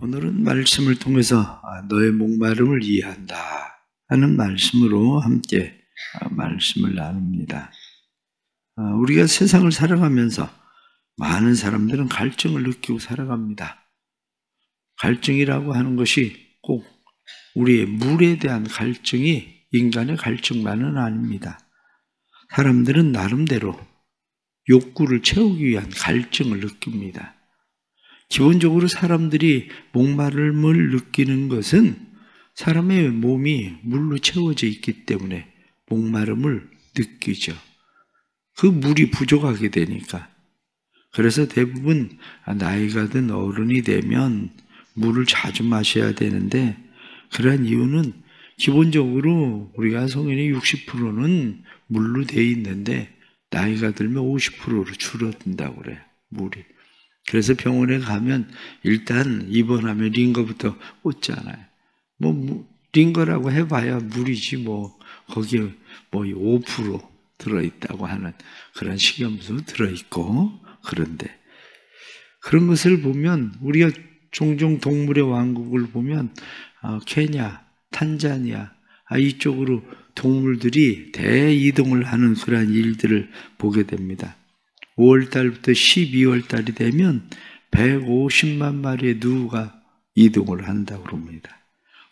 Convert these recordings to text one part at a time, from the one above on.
오늘은 말씀을 통해서 너의 목마름을 이해한다 하는 말씀으로 함께 말씀을 나눕니다. 우리가 세상을 살아가면서 많은 사람들은 갈증을 느끼고 살아갑니다. 갈증이라고 하는 것이 꼭 우리의 물에 대한 갈증이 인간의 갈증만은 아닙니다. 사람들은 나름대로 욕구를 채우기 위한 갈증을 느낍니다. 기본적으로 사람들이 목마름을 느끼는 것은 사람의 몸이 물로 채워져 있기 때문에 목마름을 느끼죠. 그 물이 부족하게 되니까. 그래서 대부분 나이가 든 어른이 되면 물을 자주 마셔야 되는데, 그러한 이유는 기본적으로 우리가 성인의 60%는 물로 되어 있는데 나이가 들면 50%로 줄어든다고 그래요, 물이. 그래서 병원에 가면 일단 입원하면 링거부터 꽂잖아요. 링거라고 해봐야 물이지 거기에 5% 들어있다고 하는 그런 식염수 들어있고. 그런데 그런 것을 보면 우리가 종종 동물의 왕국을 보면 케냐, 탄자니아 이쪽으로 동물들이 대이동을 하는 그러한 일들을 보게 됩니다. 5월달부터 12월달이 되면 150만 마리의 누가 이동을 한다고 합니다.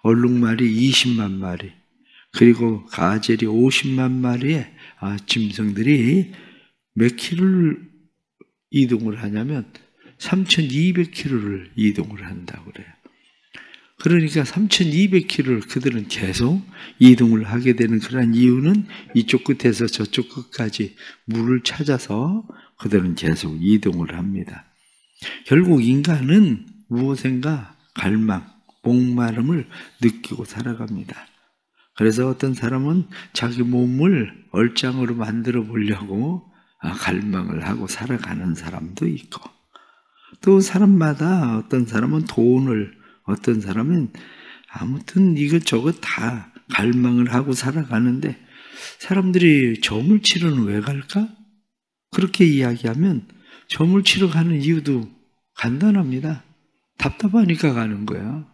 얼룩말이 20만 마리, 그리고 가젤이 50만 마리의 짐승들이 몇 킬로를 이동을 하냐면 3,200km를 이동을 한다고 그래요. 그러니까 3,200km를 그들은 계속 이동을 하게 되는 그런 이유는 이쪽 끝에서 저쪽 끝까지 물을 찾아서 그들은 계속 이동을 합니다. 결국 인간은 무엇인가 갈망, 목마름을 느끼고 살아갑니다. 그래서 어떤 사람은 자기 몸을 얼짱으로 만들어 보려고 갈망을 하고 살아가는 사람도 있고, 또 사람마다 어떤 사람은 돈을, 어떤 사람은 아무튼 이것저것 다 갈망을 하고 살아가는데, 사람들이 점을 치러는 왜 갈까? 그렇게 이야기하면 점을 치러 가는 이유도 간단합니다. 답답하니까 가는 거야.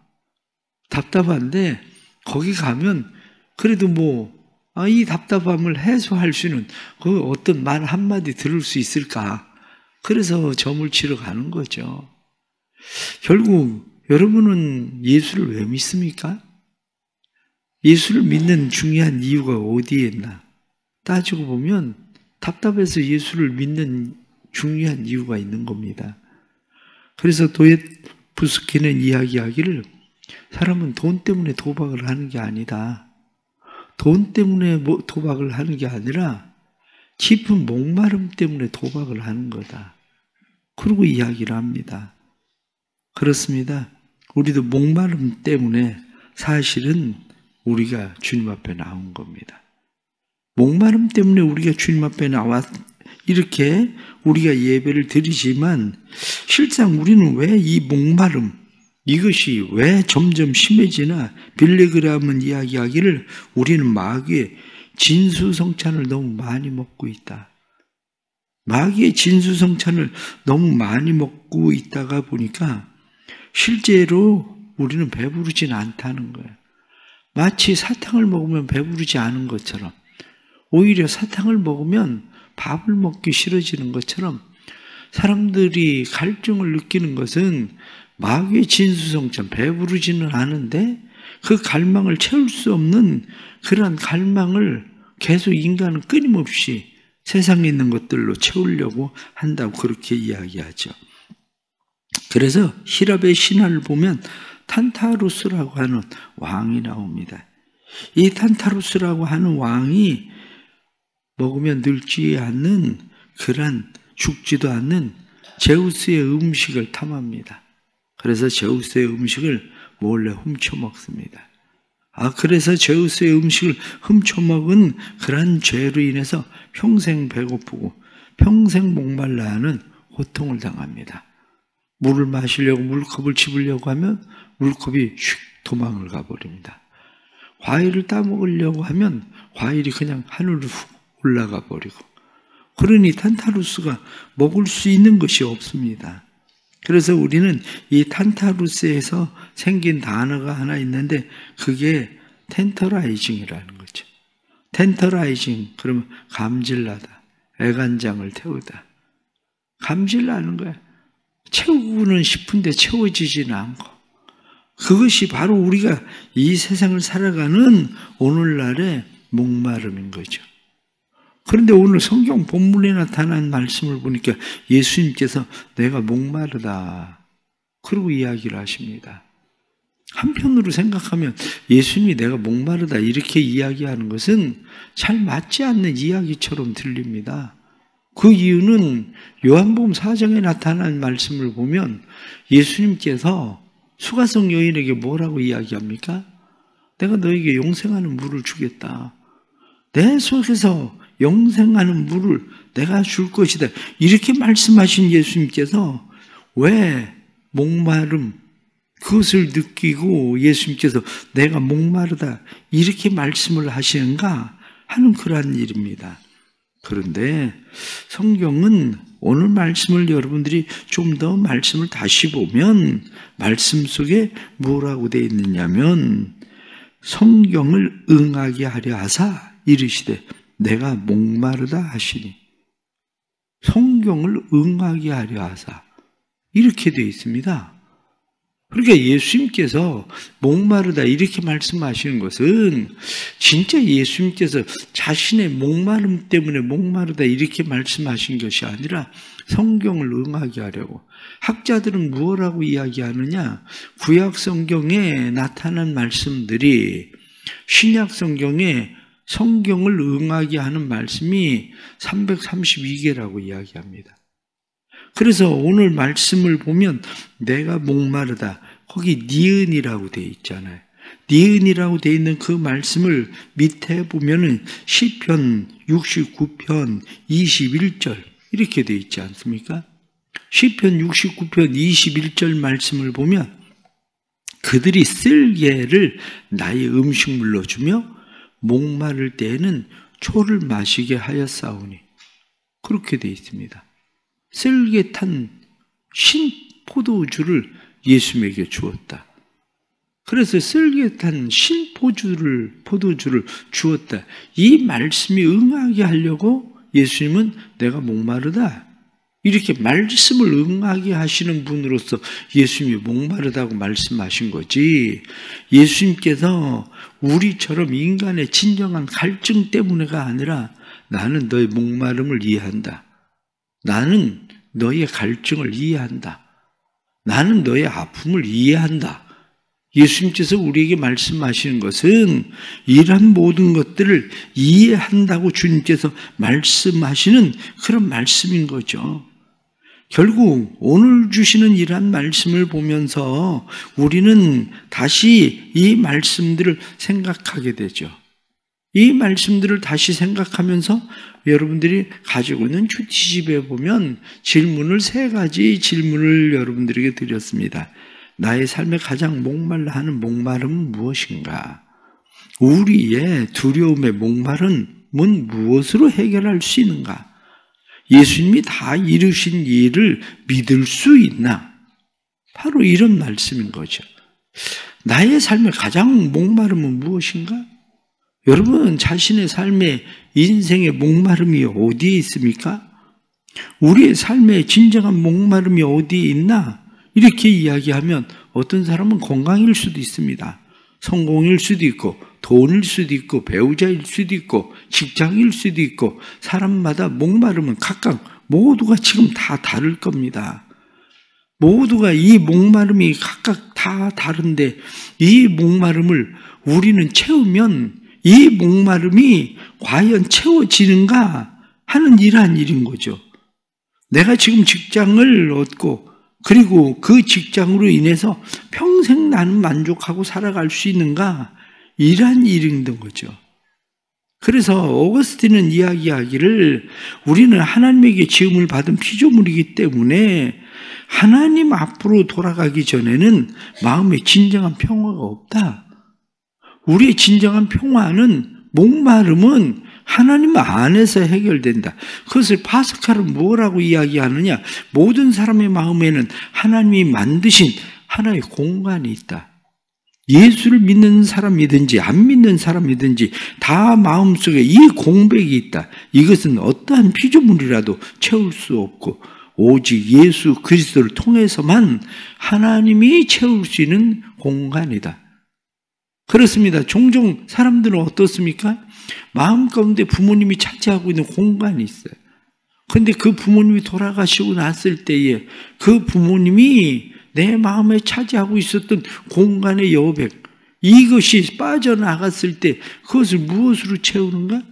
답답한데 거기 가면 그래도 이 답답함을 해소할 수 있는 그 어떤 말 한마디 들을 수 있을까? 그래서 점을 치러 가는 거죠. 결국 여러분은 예수를 왜 믿습니까? 예수를 믿는 중요한 이유가 어디에 있나? 따지고 보면 답답해서 예수를 믿는 중요한 이유가 있는 겁니다. 그래서 도예프스키는 이야기하기를, 사람은 돈 때문에 도박을 하는 게 아니다. 돈 때문에 도박을 하는 게 아니라 깊은 목마름 때문에 도박을 하는 거다. 그러고 이야기를 합니다. 그렇습니다. 우리도 목마름 때문에 사실은 우리가 주님 앞에 나온 겁니다. 목마름 때문에 우리가 주님 앞에 나와 이렇게 우리가 예배를 드리지만, 실상 우리는 왜 이 목마름, 이것이 왜 점점 심해지나? 빌레그람은 이야기하기를 우리는 마귀의 진수성찬을 너무 많이 먹고 있다. 마귀의 진수성찬을 너무 많이 먹고 있다가 보니까 실제로 우리는 배부르진 않다는 거예요. 마치 사탕을 먹으면 배부르지 않은 것처럼, 오히려 사탕을 먹으면 밥을 먹기 싫어지는 것처럼, 사람들이 갈증을 느끼는 것은 마귀의 진수성찬, 배부르지는 않은데 그 갈망을 채울 수 없는 그런 갈망을 계속 인간은 끊임없이 세상에 있는 것들로 채우려고 한다고 그렇게 이야기하죠. 그래서 히랍의 신화를 보면 탄타루스라고 하는 왕이 나옵니다. 이 탄타루스라고 하는 왕이 먹으면 늙지 않는, 그런 죽지도 않는 제우스의 음식을 탐합니다. 그래서 제우스의 음식을 몰래 훔쳐 먹습니다. 그래서 제우스의 음식을 훔쳐먹은 그런 죄로 인해서 평생 배고프고 평생 목말라 하는 고통을 당합니다. 물을 마시려고 물컵을 집으려고 하면 물컵이 슉 도망을 가버립니다. 과일을 따먹으려고 하면 과일이 그냥 하늘로 훅 올라가 버리고, 그러니 탄타루스가 먹을 수 있는 것이 없습니다. 그래서 우리는 이 탄타루스에서 생긴 단어가 하나 있는데 그게 텐터라이징이라는 거죠. 텐터라이징, 그러면 감질나다, 애간장을 태우다. 감질나는 거야. 채우고는 싶은데 채워지지는 않고. 그것이 바로 우리가 이 세상을 살아가는 오늘날의 목마름인 거죠. 그런데 오늘 성경 본문에 나타난 말씀을 보니까 예수님께서 내가 목마르다 그러고 이야기를 하십니다. 한편으로 생각하면 예수님이 내가 목마르다 이렇게 이야기하는 것은 잘 맞지 않는 이야기처럼 들립니다. 그 이유는 요한복음 4장에 나타난 말씀을 보면 예수님께서 수가성 여인에게 뭐라고 이야기합니까? 내가 너에게 영생하는 물을 주겠다. 내 속에서 영생하는 물을 내가 줄 것이다. 이렇게 말씀하신 예수님께서 왜 목마름, 그것을 느끼고 예수님께서 내가 목마르다 이렇게 말씀을 하시는가 하는 그러한 일입니다. 그런데 성경은 오늘 말씀을 여러분들이 좀 더 말씀을 다시 보면 말씀 속에 뭐라고 되어 있느냐면 성경을 응하게 하려 하사 이르시되 내가 목마르다 하시니 성경을 응하게 하려 하사 이렇게 되어 있습니다. 그러니까 예수님께서 목마르다 이렇게 말씀하시는 것은 진짜 예수님께서 자신의 목마름 때문에 목마르다 이렇게 말씀하신 것이 아니라 성경을 응하게 하려고. 학자들은 무엇라고 이야기하느냐? 구약 성경에 나타난 말씀들이 신약 성경에 성경을 응하게 하는 말씀이 332개라고 이야기합니다. 그래서 오늘 말씀을 보면 내가 목마르다. 거기 니은이라고 되어 있잖아요. 니은이라고 되어 있는 그 말씀을 밑에 보면은 시편 69편 21절 이렇게 되어 있지 않습니까? 시편 69편 21절 말씀을 보면 그들이 쓸개를 나의 음식물로 주며 목마를 때에는 초를 마시게 하였사오니 그렇게 되어 있습니다. 쓸개 탄 신 포도주를 예수님에게 주었다. 그래서 쓸개 탄 신 포도주를 주었다. 이 말씀이 응하게 하려고 예수님은 내가 목마르다. 이렇게 말씀을 응하게 하시는 분으로서 예수님이 목마르다고 말씀하신 거지. 예수님께서 우리처럼 인간의 진정한 갈증 때문에가 아니라 나는 너의 목마름을 이해한다. 나는 너의 갈증을 이해한다. 나는 너의 아픔을 이해한다. 예수님께서 우리에게 말씀하시는 것은 이러한 모든 것들을 이해한다고 주님께서 말씀하시는 그런 말씀인 거죠. 결국 오늘 주시는 이러한 말씀을 보면서 우리는 다시 이 말씀들을 생각하게 되죠. 이 말씀들을 다시 생각하면서 여러분들이 가지고 있는 큐티집에 보면 질문을 3가지 질문을 여러분들에게 드렸습니다. 나의 삶에 가장 목말라 하는 목마름은 무엇인가? 우리의 두려움의 목마름은 무엇으로 해결할 수 있는가? 예수님이 다 이루신 일을 믿을 수 있나? 바로 이런 말씀인 거죠. 나의 삶에 가장 목마름은 무엇인가? 여러분 자신의 삶의 인생의 목마름이 어디에 있습니까? 우리의 삶의 진정한 목마름이 어디에 있나? 이렇게 이야기하면 어떤 사람은 건강일 수도 있습니다. 성공일 수도 있고 돈일 수도 있고 배우자일 수도 있고 직장일 수도 있고 사람마다 목마름은 각각 모두가 지금 다 다를 겁니다. 모두가 이 목마름이 각각 다 다른데 이 목마름을 우리는 채우면 이 목마름이 과연 채워지는가 하는 이러한 일인 거죠. 내가 지금 직장을 얻고 그리고 그 직장으로 인해서 평생 나는 만족하고 살아갈 수 있는가? 이러한 일인 거죠. 그래서 어거스틴은 이야기하기를 우리는 하나님에게 지음을 받은 피조물이기 때문에 하나님 앞으로 돌아가기 전에는 마음에 진정한 평화가 없다. 우리의 진정한 평화는 목마름은 하나님 안에서 해결된다. 그것을 파스칼은 뭐라고 이야기하느냐? 모든 사람의 마음에는 하나님이 만드신 하나의 공간이 있다. 예수를 믿는 사람이든지 안 믿는 사람이든지 다 마음속에 이 공백이 있다. 이것은 어떠한 피조물이라도 채울 수 없고 오직 예수 그리스도를 통해서만 하나님이 채울 수 있는 공간이다. 그렇습니다. 종종 사람들은 어떻습니까? 마음 가운데 부모님이 차지하고 있는 공간이 있어요. 그런데 그 부모님이 돌아가시고 났을 때에 그 부모님이 내 마음에 차지하고 있었던 공간의 여백, 이것이 빠져나갔을 때 그것을 무엇으로 채우는가?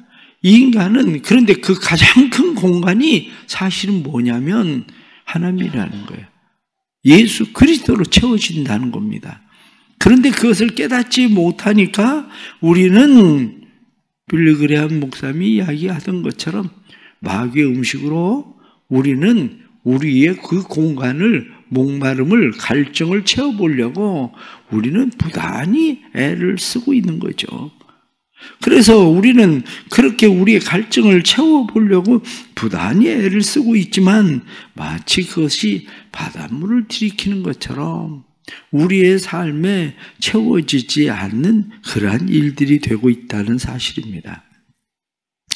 인간은 그런데 그 가장 큰 공간이 사실은 뭐냐면 하나님이라는 거예요. 예수 그리스도로 채워진다는 겁니다. 그런데 그것을 깨닫지 못하니까 우리는 빌리 그레함 목사님이 이야기하던 것처럼 마귀의 음식으로 우리는 우리의 그 공간을 목마름을 갈증을 채워보려고 우리는 부단히 애를 쓰고 있는 거죠. 그래서 우리는 그렇게 우리의 갈증을 채워보려고 부단히 애를 쓰고 있지만 마치 그것이 바닷물을 들이키는 것처럼 우리의 삶에 채워지지 않는 그러한 일들이 되고 있다는 사실입니다.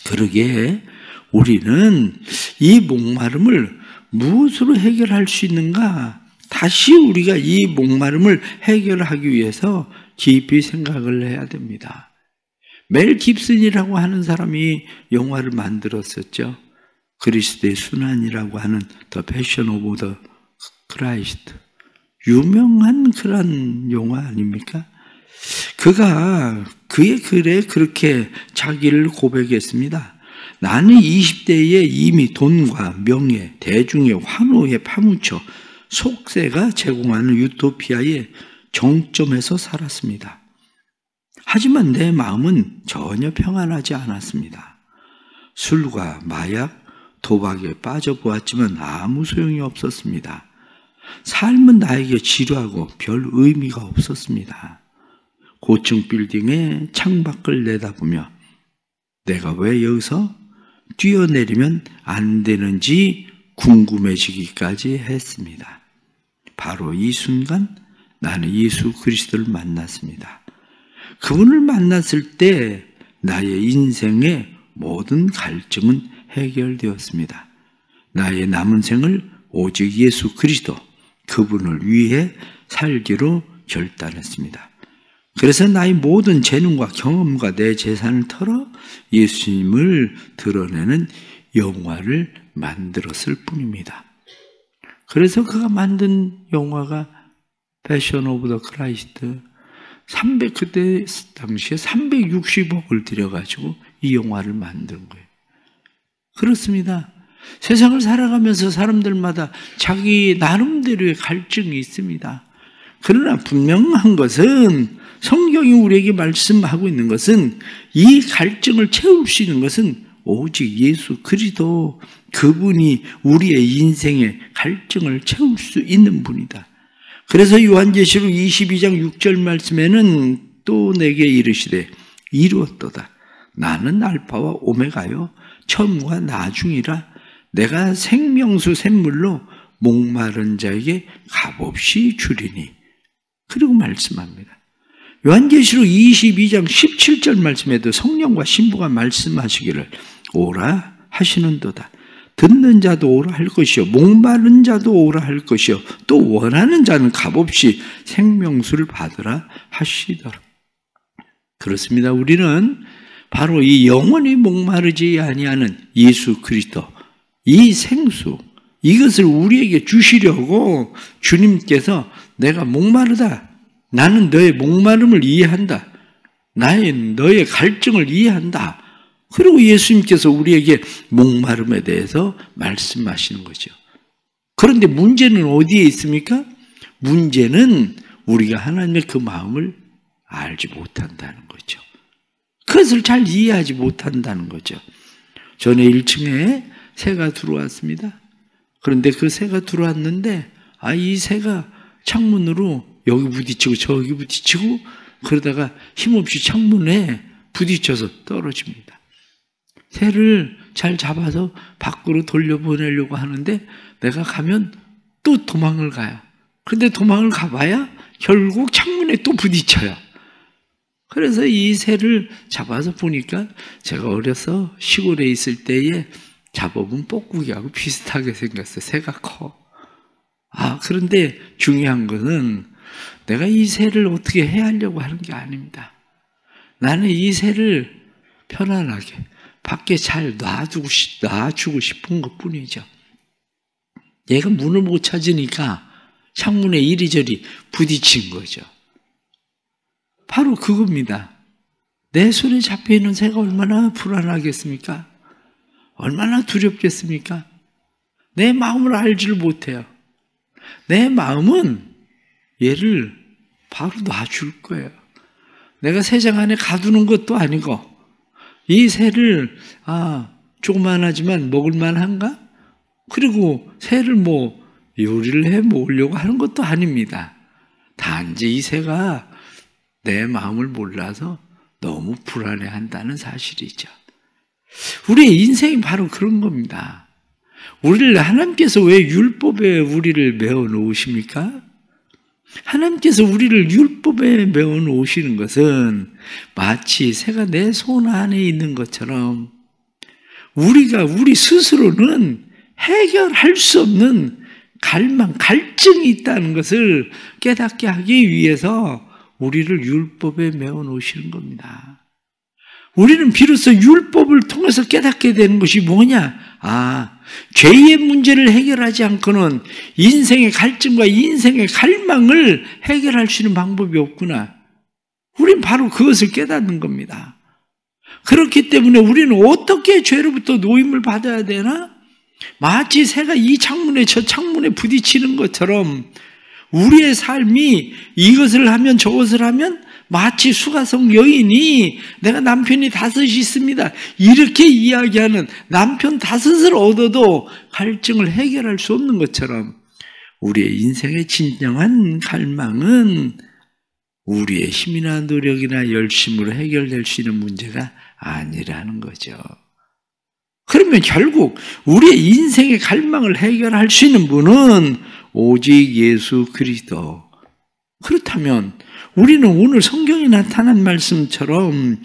그러기에 우리는 이 목마름을 무엇으로 해결할 수 있는가? 다시 우리가 이 목마름을 해결하기 위해서 깊이 생각을 해야 됩니다. 멜 깁슨이라고 하는 사람이 영화를 만들었었죠. 그리스도의 순환이라고 하는 The Passion of the Christ. 유명한 그런 영화 아닙니까? 그가 그의 글에 그렇게 자기를 고백했습니다. 나는 20대에 이미 돈과 명예, 대중의 환호에 파묻혀 속세가 제공하는 유토피아의 정점에서 살았습니다. 하지만 내 마음은 전혀 평안하지 않았습니다. 술과 마약, 도박에 빠져보았지만 아무 소용이 없었습니다. 삶은 나에게 지루하고 별 의미가 없었습니다. 고층 빌딩의 창밖을 내다보며 내가 왜 여기서 뛰어내리면 안 되는지 궁금해지기까지 했습니다. 바로 이 순간 나는 예수 그리스도를 만났습니다. 그분을 만났을 때 나의 인생의 모든 갈증은 해결되었습니다. 나의 남은 생을 오직 예수 그리스도 그분을 위해 살기로 결단했습니다. 그래서 나의 모든 재능과 경험과 내 재산을 털어 예수님을 드러내는 영화를 만들었을 뿐입니다. 그래서 그가 만든 영화가 패션 오브 더 크라이스트, 그때 당시에 360억을 들여가지고 이 영화를 만든 거예요. 그렇습니다. 세상을 살아가면서 사람들마다 자기 나름대로의 갈증이 있습니다. 그러나 분명한 것은 성경이 우리에게 말씀하고 있는 것은 이 갈증을 채울 수 있는 것은 오직 예수 그리스도 그분이 우리의 인생의 갈증을 채울 수 있는 분이다. 그래서 요한계시록 22장 6절 말씀에는 또 내게 이르시되 이루었도다. 나는 알파와 오메가요 처음과 나중이라 내가 생명수 샘물로 목마른 자에게 값없이 주리니. 그리고 말씀합니다. 요한계시록 22장 17절 말씀에도 성령과 신부가 말씀하시기를 오라 하시는도다. 듣는 자도 오라 할 것이요 목마른 자도 오라 할 것이요 또 원하는 자는 값없이 생명수를 받으라 하시더라. 그렇습니다. 우리는 바로 이 영원히 목마르지 아니하는 예수 그리스도, 이 생수, 이것을 우리에게 주시려고 주님께서 내가 목마르다, 나는 너의 목마름을 이해한다, 너의 갈증을 이해한다. 그리고 예수님께서 우리에게 목마름에 대해서 말씀하시는 거죠. 그런데 문제는 어디에 있습니까? 문제는 우리가 하나님의 그 마음을 알지 못한다는 거죠. 그것을 잘 이해하지 못한다는 거죠. 전에 1층에 새가 들어왔습니다. 그런데 그 새가 들어왔는데 이 새가 창문으로 여기 부딪히고 저기 부딪히고 그러다가 힘없이 창문에 부딪혀서 떨어집니다. 새를 잘 잡아서 밖으로 돌려보내려고 하는데 내가 가면 또 도망을 가요. 그런데 도망을 가봐야 결국 창문에 또 부딪혀요. 그래서 이 새를 잡아서 보니까 제가 어려서 시골에 있을 때에 잡아본 뻐꾸기하고 비슷하게 생겼어요. 새가 커. 그런데 중요한 것은 내가 이 새를 어떻게 해하려고 하는 게 아닙니다. 나는 이 새를 편안하게 밖에 잘 놔주고 싶은 것뿐이죠. 얘가 문을 못 찾으니까 창문에 이리저리 부딪힌 거죠. 바로 그겁니다. 내 손에 잡혀있는 새가 얼마나 불안하겠습니까? 얼마나 두렵겠습니까? 내 마음을 알지를 못해요. 내 마음은 얘를 바로 놔줄 거예요. 내가 새장 안에 가두는 것도 아니고 이 새를 조그만하지만 먹을만한가? 그리고 새를 요리를 해 먹으려고 하는 것도 아닙니다. 단지 이 새가 내 마음을 몰라서 너무 불안해한다는 사실이죠. 우리의 인생이 바로 그런 겁니다. 우리를 하나님께서 왜 율법에 우리를 메어 놓으십니까? 하나님께서 우리를 율법에 메어 놓으시는 것은 마치 새가 내 손 안에 있는 것처럼 우리 스스로는 해결할 수 없는 갈증이 있다는 것을 깨닫게 하기 위해서 우리를 율법에 메어 놓으시는 겁니다. 우리는 비로소 율법을 통해서 깨닫게 되는 것이 뭐냐? 죄의 문제를 해결하지 않고는 인생의 갈증과 인생의 갈망을 해결할 수 있는 방법이 없구나. 우린 바로 그것을 깨닫는 겁니다. 그렇기 때문에 우리는 어떻게 죄로부터 노임을 받아야 되나? 마치 새가 이 창문에 저 창문에 부딪히는 것처럼 우리의 삶이 이것을 하면 저것을 하면 마치 수가성 여인이 내가 남편이 5이 있습니다. 이렇게 이야기하는 남편 5을 얻어도 갈증을 해결할 수 없는 것처럼 우리의 인생의 진정한 갈망은 우리의 힘이나 노력이나 열심으로 해결될 수 있는 문제가 아니라는 거죠. 그러면 결국 우리의 인생의 갈망을 해결할 수 있는 분은 오직 예수 그리스도. 그렇다면 우리는 오늘 성경에 나타난 말씀처럼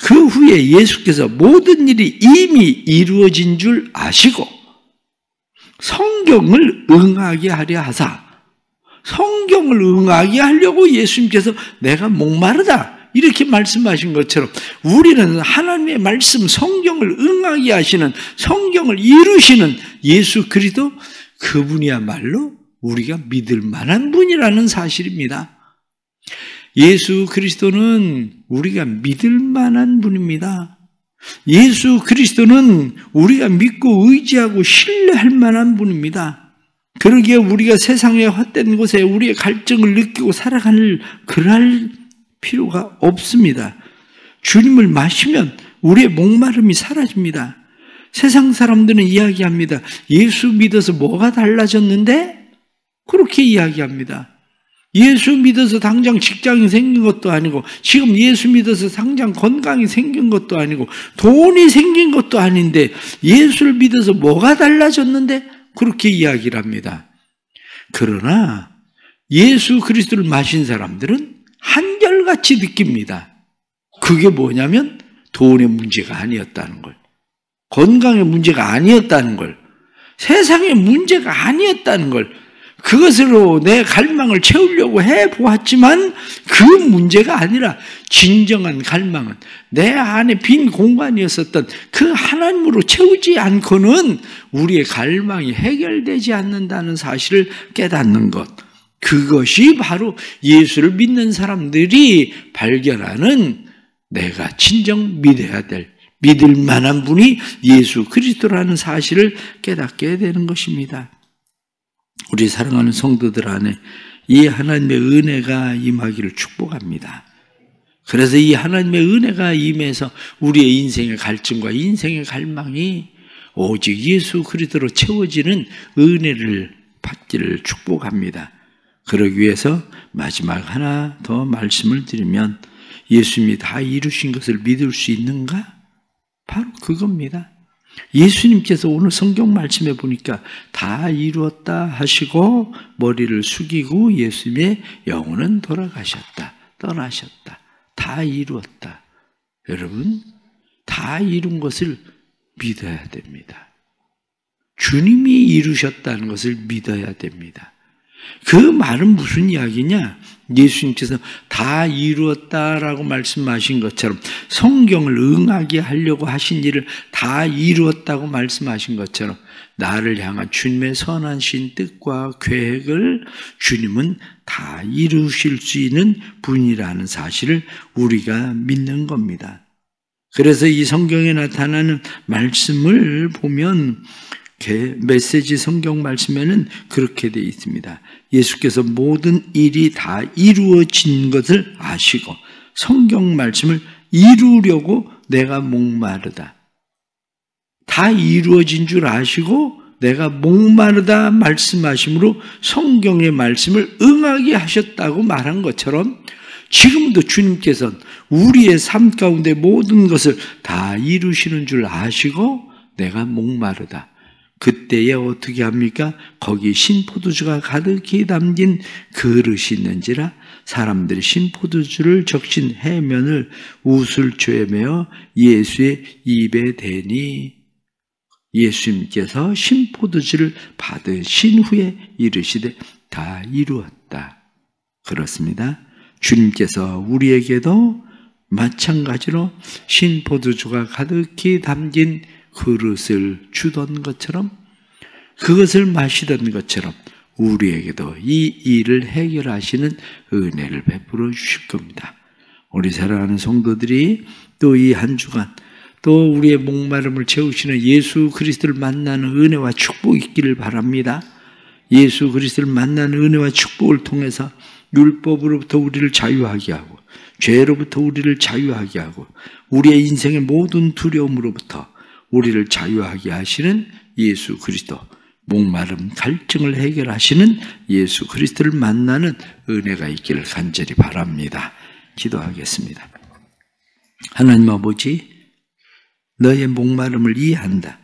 그 후에 예수께서 모든 일이 이미 이루어진 줄 아시고 성경을 응하게 하려 하사, 성경을 응하게 하려고 예수님께서 내가 목마르다 이렇게 말씀하신 것처럼 우리는 하나님의 말씀 성경을 응하게 하시는, 성경을 이루시는 예수 그리스도, 그분이야말로 우리가 믿을 만한 분이라는 사실입니다. 예수 그리스도는 우리가 믿을 만한 분입니다. 예수 그리스도는 우리가 믿고 의지하고 신뢰할 만한 분입니다. 그러기에 우리가 세상의 헛된 곳에 우리의 갈증을 느끼고 살아갈 그럴 필요가 없습니다. 주님을 마시면 우리의 목마름이 사라집니다. 세상 사람들은 이야기합니다. 예수 믿어서 뭐가 달라졌는데? 그렇게 이야기합니다. 예수 믿어서 당장 직장이 생긴 것도 아니고, 지금 예수 믿어서 당장 건강이 생긴 것도 아니고, 돈이 생긴 것도 아닌데 예수를 믿어서 뭐가 달라졌는데? 그렇게 이야기를 합니다. 그러나 예수 그리스도를 마신 사람들은 한결같이 느낍니다. 그게 뭐냐면 돈의 문제가 아니었다는 걸, 건강의 문제가 아니었다는 걸, 세상의 문제가 아니었다는 걸, 그것으로 내 갈망을 채우려고 해보았지만 그 문제가 아니라 진정한 갈망은 내 안에 빈 공간이었었던 그 하나님으로 채우지 않고는 우리의 갈망이 해결되지 않는다는 사실을 깨닫는 것, 그것이 바로 예수를 믿는 사람들이 발견하는 내가 진정 믿어야 될, 믿을 만한 분이 예수 그리스도라는 사실을 깨닫게 되는 것입니다. 우리 사랑하는 성도들 안에 이 하나님의 은혜가 임하기를 축복합니다. 그래서 이 하나님의 은혜가 임해서 우리의 인생의 갈증과 인생의 갈망이 오직 예수 그리스도로 채워지는 은혜를 받기를 축복합니다. 그러기 위해서 마지막 하나 더 말씀을 드리면, 예수님이 다 이루신 것을 믿을 수 있는가? 바로 그겁니다. 예수님께서 오늘 성경 말씀에 보니까 다 이루었다 하시고 머리를 숙이고 예수님의 영혼은 돌아가셨다. 떠나셨다. 다 이루었다. 여러분, 다 이룬 것을 믿어야 됩니다. 주님이 이루셨다는 것을 믿어야 됩니다. 그 말은 무슨 이야기냐? 예수님께서 다 이루었다라고 말씀하신 것처럼 성경을 응하게 하려고 하신 일을 다 이루었다고 말씀하신 것처럼 나를 향한 주님의 선하신 뜻과 계획을 주님은 다 이루실 수 있는 분이라는 사실을 우리가 믿는 겁니다. 그래서 이 성경에 나타나는 말씀을 보면 메시지 성경 말씀에는 그렇게 되어 있습니다. 예수께서 모든 일이 다 이루어진 것을 아시고 성경 말씀을 이루려고 내가 목마르다. 다 이루어진 줄 아시고 내가 목마르다 말씀하심으로 성경의 말씀을 응하게 하셨다고 말한 것처럼 지금도 주님께서는 우리의 삶 가운데 모든 것을 다 이루시는 줄 아시고 내가 목마르다. 그때에 어떻게 합니까? 거기 신포도주가 가득히 담긴 그릇이 있는지라 사람들이 신포도주를 적신 해면을 우슬초에 메어 예수의 입에 대니 예수님께서 신포도주를 받으신 후에 이르시되 다 이루었다. 그렇습니다. 주님께서 우리에게도 마찬가지로 신포도주가 가득히 담긴 그릇을 주던 것처럼 그것을 마시던 것처럼 우리에게도 이 일을 해결하시는 은혜를 베풀어 주실 겁니다. 우리 사랑하는 성도들이 또 이 한 주간 또 우리의 목마름을 채우시는 예수 그리스도를 만나는 은혜와 축복이 있기를 바랍니다. 예수 그리스도를 만나는 은혜와 축복을 통해서 율법으로부터 우리를 자유하게 하고 죄로부터 우리를 자유하게 하고 우리의 인생의 모든 두려움으로부터 우리를 자유하게 하시는 예수 그리스도, 목마름 갈증을 해결하시는 예수 그리스도를 만나는 은혜가 있기를 간절히 바랍니다. 기도하겠습니다. 하나님 아버지, 너의 목마름을 이해한다.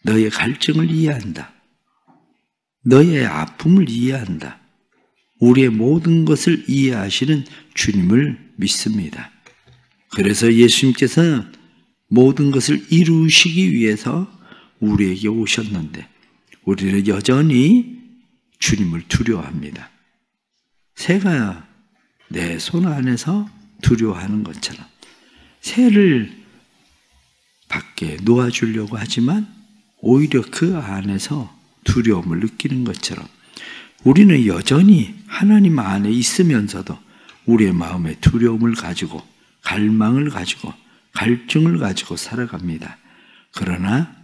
너의 갈증을 이해한다. 너의 아픔을 이해한다. 우리의 모든 것을 이해하시는 주님을 믿습니다. 그래서 예수님께서는 모든 것을 이루시기 위해서 우리에게 오셨는데 우리는 여전히 주님을 두려워합니다. 새가 내 손 안에서 두려워하는 것처럼 새를 밖에 놓아주려고 하지만 오히려 그 안에서 두려움을 느끼는 것처럼 우리는 여전히 하나님 안에 있으면서도 우리의 마음에 두려움을 가지고 갈망을 가지고 갈증을 가지고 살아갑니다. 그러나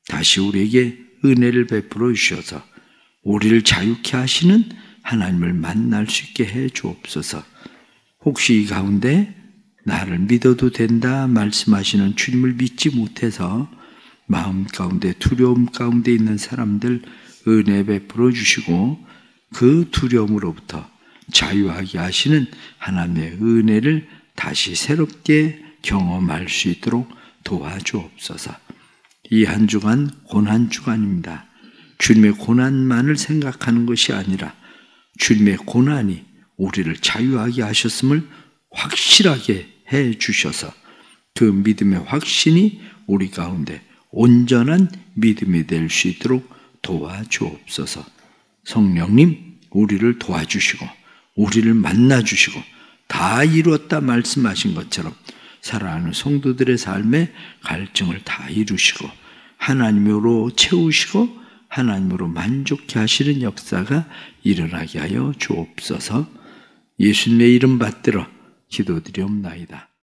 다시 우리에게 은혜를 베풀어 주셔서 우리를 자유케 하시는 하나님을 만날 수 있게 해 주옵소서. 혹시 이 가운데 나를 믿어도 된다 말씀하시는 주님을 믿지 못해서 마음 가운데 두려움 가운데 있는 사람들 은혜 베풀어 주시고 그 두려움으로부터 자유하게 하시는 하나님의 은혜를 다시 새롭게 경험할 수 있도록 도와주옵소서. 이 한 주간 고난 주간입니다. 주님의 고난만을 생각하는 것이 아니라 주님의 고난이 우리를 자유하게 하셨음을 확실하게 해 주셔서 그 믿음의 확신이 우리 가운데 온전한 믿음이 될 수 있도록 도와주옵소서. 성령님, 우리를 도와주시고 우리를 만나주시고 다 이루었다 말씀하신 것처럼 사랑하는 성도들의 삶에 갈증을 다 이루시고 하나님으로 채우시고 하나님으로 만족케 하시는 역사가 일어나게 하여 주옵소서. 예수님의 이름 받들어 기도드리옵나이다.